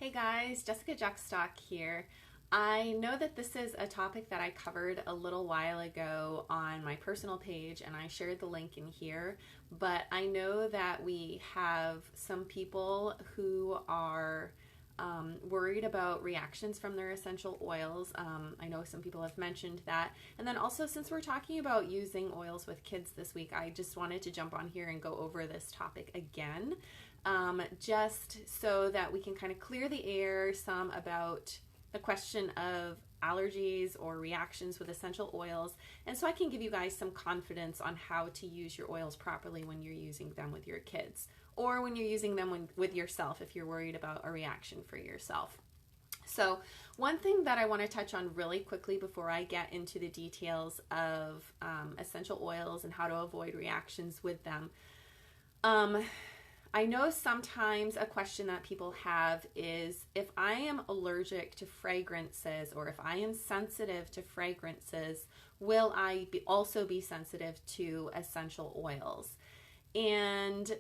Hey guys, Jessica Jackstock here. I know that this is a topic that I covered a little while ago on my personal page and I shared the link in here, but I know that we have some people who are worried about reactions from their essential oils. I know some people have mentioned that. And then also, since we're talking about using oils with kids this week, I just wanted to jump on here and go over this topic again. Just so that we can kind of clear the air some about the question of allergies or reactions with essential oils, and so I can give you guys some confidence on how to use your oils properly when you're using them with your kids, or when you're using them with yourself if you're worried about a reaction for yourself. So one thing that I want to touch on really quickly before I get into the details of essential oils and how to avoid reactions with them. I know sometimes a question that people have is, if I am allergic to fragrances or if I am sensitive to fragrances, will I also be sensitive to essential oils? And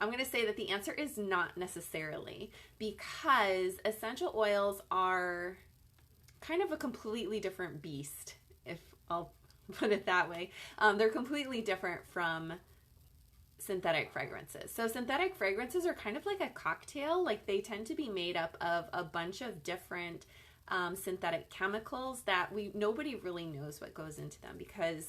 I'm going to say that the answer is not necessarily, because essential oils are kind of a completely different beast, if I'll put it that way. They're completely different from synthetic fragrances. So synthetic fragrances are kind of like a cocktail. Like, they tend to be made up of a bunch of different synthetic chemicals that nobody really knows what goes into them, because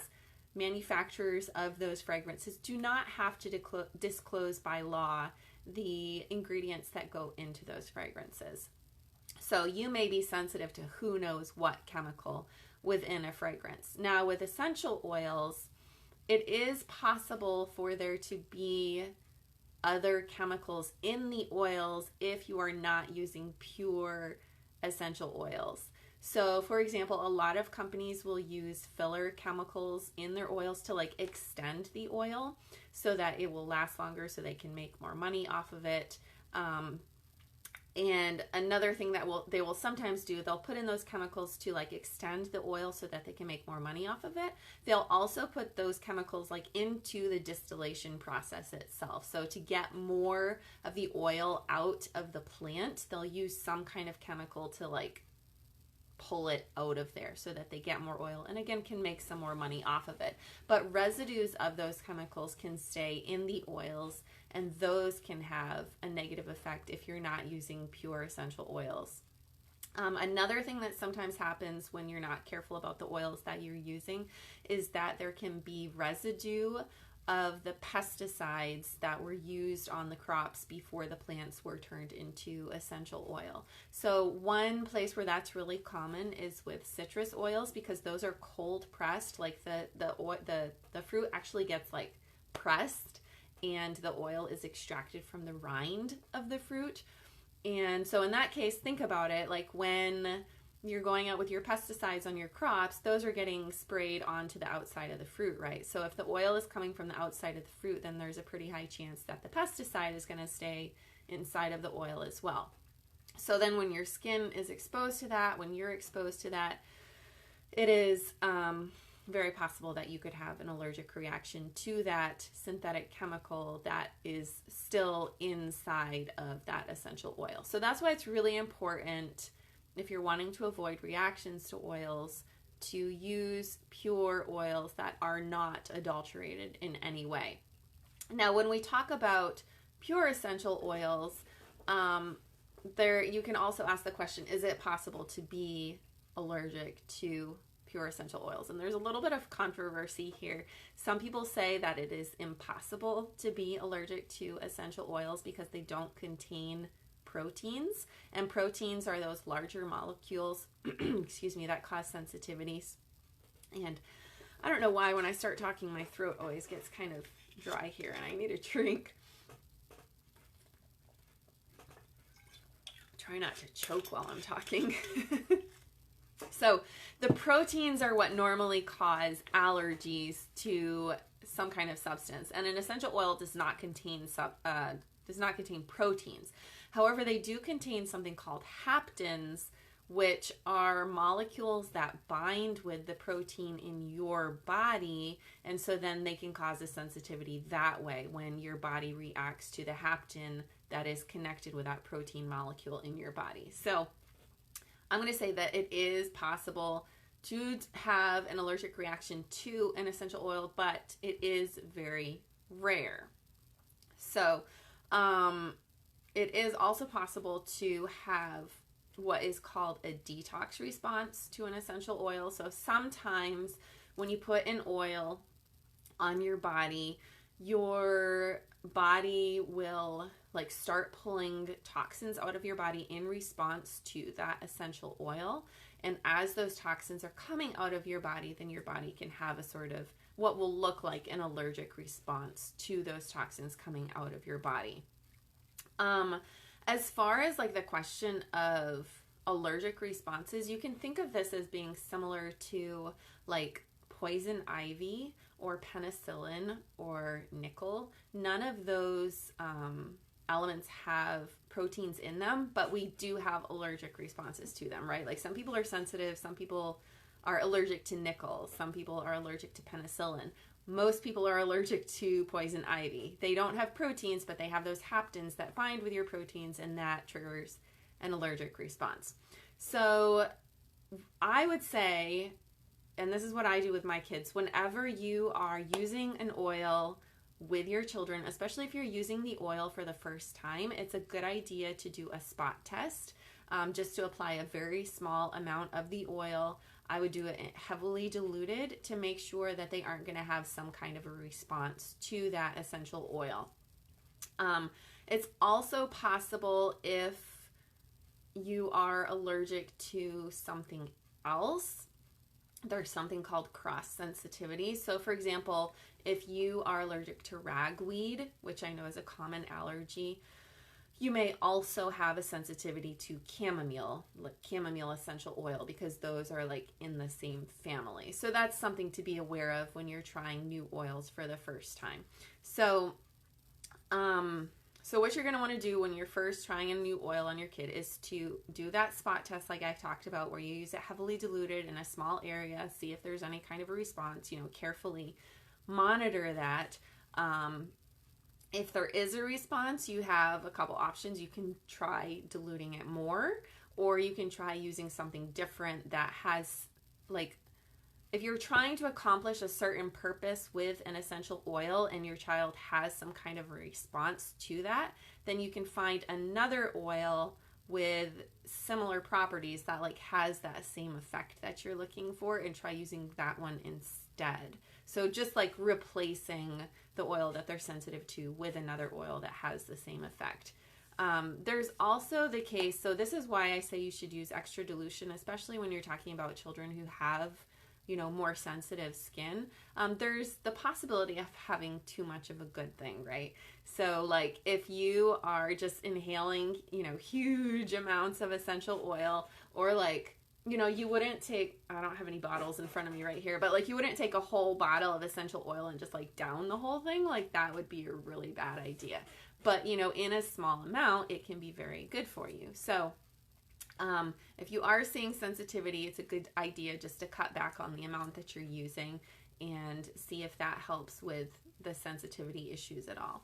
manufacturers of those fragrances do not have to disclose by law the ingredients that go into those fragrances. So you may be sensitive to who knows what chemical within a fragrance. Now, with essential oils, it is possible for there to be other chemicals in the oils if you are not using pure essential oils. So, for example, a lot of companies will use filler chemicals in their oils to extend the oil so that it will last longer, so they can make more money off of it. And another thing that they will sometimes do, they'll put in those chemicals to extend the oil so that they can make more money off of it. They'll also put those chemicals into the distillation process itself. So to get more of the oil out of the plant, they'll use some kind of chemical to pull it out of there so that they get more oil, and again can make some more money off of it. But residues of those chemicals can stay in the oils, and those can have a negative effect if you're not using pure essential oils. Another thing that sometimes happens when you're not careful about the oils that you're using is that there can be residue of the pesticides that were used on the crops before the plants were turned into essential oil. So one place where that's really common is with citrus oils, because those are cold pressed. The fruit actually gets pressed, and the oil is extracted from the rind of the fruit. And so in that case, think about it, when you're going out with your pesticides on your crops, those are getting sprayed onto the outside of the fruit, right? So if the oil is coming from the outside of the fruit, then there's a pretty high chance that the pesticide is going to stay inside of the oil as well. So then when your skin is exposed to that, when you're exposed to that, it is very possible that you could have an allergic reaction to that synthetic chemical that is still inside of that essential oil. So that's why it's really important, if you're wanting to avoid reactions to oils, to use pure oils that are not adulterated in any way. Now, when we talk about pure essential oils, you can also ask the question, is it possible to be allergic to pure essential oils? And there's a little bit of controversy here. Some people say that it is impossible to be allergic to essential oils because they don't contain proteins, and proteins are those larger molecules excuse me, that cause sensitivities. And I don't know why when I start talking my throat always gets kind of dry here, and I need a drink. Try not to choke while I'm talking. So the proteins are what normally cause allergies to some kind of substance, and an essential oil does not contain proteins. However, they do contain something called haptens, which are molecules that bind with the protein in your body, and so then they can cause a sensitivity that way. When your body reacts to the hapten that is connected with that protein molecule in your body. So I'm going to say that it is possible to have an allergic reaction to an essential oil, but it is very rare. So it is also possible to have what is called a detox response to an essential oil. So sometimes when you put an oil on your body will like start pulling toxins out of your body in response to that essential oil. And as those toxins are coming out of your body, then your body can have a sort of what will look like an allergic response to those toxins coming out of your body. As far as like the question of allergic responses, you can think of this as being similar to like poison ivy or penicillin or nickel. None of those elements have proteins in them, but we do have allergic responses to them, right? Like some people are sensitive, some people are allergic to nickel, some people are allergic to penicillin. Most people are allergic to poison ivy. They don't have proteins, but they have those haptens that bind with your proteins, and that triggers an allergic response. So I would say, and this is what I do with my kids, whenever you are using an oil with your children, especially if you're using the oil for the first time, it's a good idea to do a spot test, just to apply a very small amount of the oil. I would do it heavily diluted to make sure that they aren't going to have some kind of a response to that essential oil. It's also possible if you are allergic to something else. There's something called cross sensitivity. So for example, if you are allergic to ragweed, which I know is a common allergy, you may also have a sensitivity to chamomile, like chamomile essential oil, because those are like in the same family. So that's something to be aware of when you're trying new oils for the first time. So what you're going to want to do when you're first trying a new oil on your kid is to do that spot test like I talked about, where you use it heavily diluted in a small area, see if there's any kind of a response, carefully monitor that. If there is a response, you have a couple options. You can try diluting it more, or you can try using something different that has, like, if you're trying to accomplish a certain purpose with an essential oil and your child has some kind of a response to that, then you can find another oil with similar properties that like has that same effect that you're looking for, and try using that one instead. So just like replacing the oil that they're sensitive to with another oil that has the same effect. There's also the case, so this is why I say you should use extra dilution, especially when you're talking about children who have more sensitive skin. There's the possibility of having too much of a good thing, right? So like if you are just inhaling, huge amounts of essential oil, or like, you wouldn't take, I don't have any bottles in front of me right here, but like you wouldn't take a whole bottle of essential oil and just like down the whole thing. Like that would be a really bad idea. But, in a small amount, it can be very good for you. So if you are seeing sensitivity, it's a good idea just to cut back on the amount that you're using and see if that helps with the sensitivity issues at all.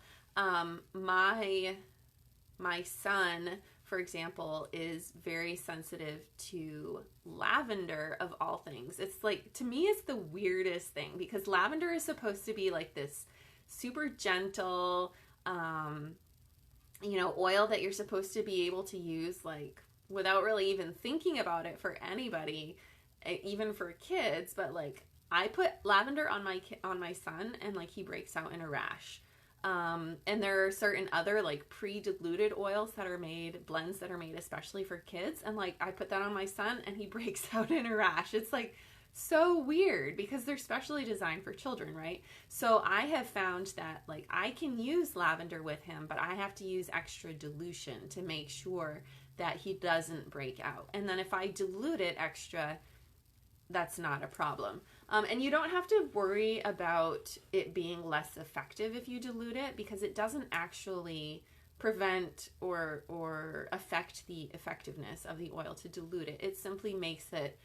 My son, for example, is very sensitive to lavender of all things. It's like, to me, it's the weirdest thing, because lavender is supposed to be like this super gentle, oil that you're supposed to be able to use like without really even thinking about it for anybody, even for kids. But like I put lavender on my son, and like he breaks out in a rash. And there are certain other like pre-diluted oils that are made, blends that are made especially for kids, and like I put that on my son and he breaks out in a rash. It's like so weird, because they're specially designed for children, right? So I have found that like I can use lavender with him, but I have to use extra dilution to make sure that he doesn't break out. And then if I dilute it extra, that's not a problem. And you don't have to worry about it being less effective if you dilute it, because it doesn't actually prevent or affect the effectiveness of the oil to dilute it. It simply makes it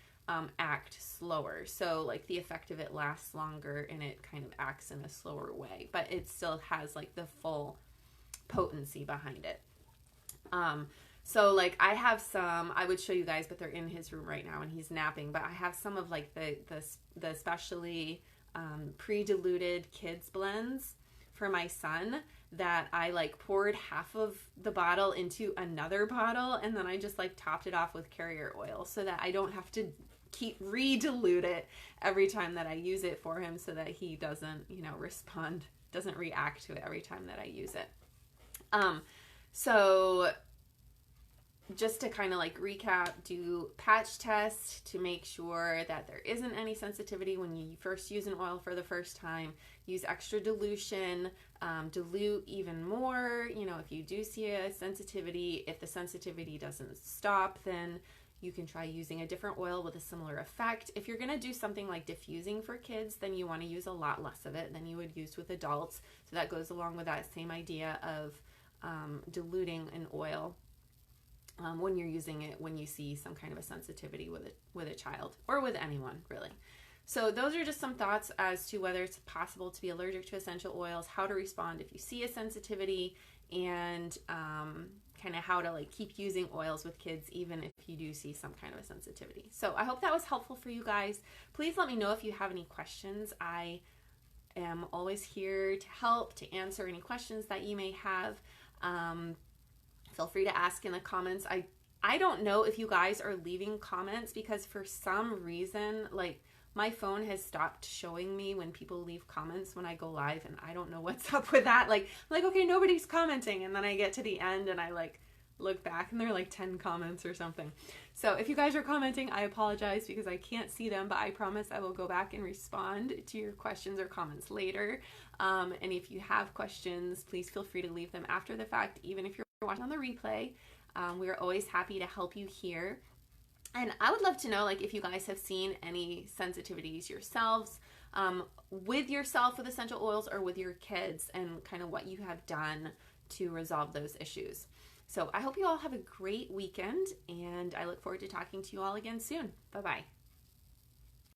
act slower. So like the effect of it lasts longer, and it kind of acts in a slower way, but it still has like the full potency behind it. So like I have some, I would show you guys, but they're in his room right now and he's napping, but I have some of like the especially pre-diluted kids blends for my son that I like poured half of the bottle into another bottle, and then I just like topped it off with carrier oil so that I don't have to keep re-dilute it every time that I use it for him, so that he doesn't, you know, doesn't react to it every time that I use it. So just to kind of like recap, do patch test to make sure that there isn't any sensitivity when you first use an oil for the first time. Use extra dilution, dilute even more, you know, if you do see a sensitivity. If the sensitivity doesn't stop, then you can try using a different oil with a similar effect. If you're going to do something like diffusing for kids, then you want to use a lot less of it than you would use with adults. So that goes along with that same idea of diluting an oil when you're using it when you see some kind of a sensitivity with a child or with anyone, really. So those are just some thoughts as to whether it's possible to be allergic to essential oils, how to respond if you see a sensitivity, and kind of how to like keep using oils with kids even if you do see some kind of a sensitivity. So I hope that was helpful for you guys. Please let me know if you have any questions. I am always here to help, to answer any questions that you may have. Feel free to ask in the comments. I don't know if you guys are leaving comments, because for some reason, like, my phone has stopped showing me when people leave comments when I go live, and I don't know what's up with that. Like, I'm like, okay, nobody's commenting, and then I get to the end and I like look back and there are like 10 comments or something. So if you guys are commenting, I apologize because I can't see them, but I promise I will go back and respond to your questions or comments later. And if you have questions, please feel free to leave them after the fact, even if you're watching on the replay. We are always happy to help you here. And I would love to know, like, if you guys have seen any sensitivities yourselves, with yourself with essential oils or with your kids, and kind of what you have done to resolve those issues. So I hope you all have a great weekend, and I look forward to talking to you all again soon. Bye-bye.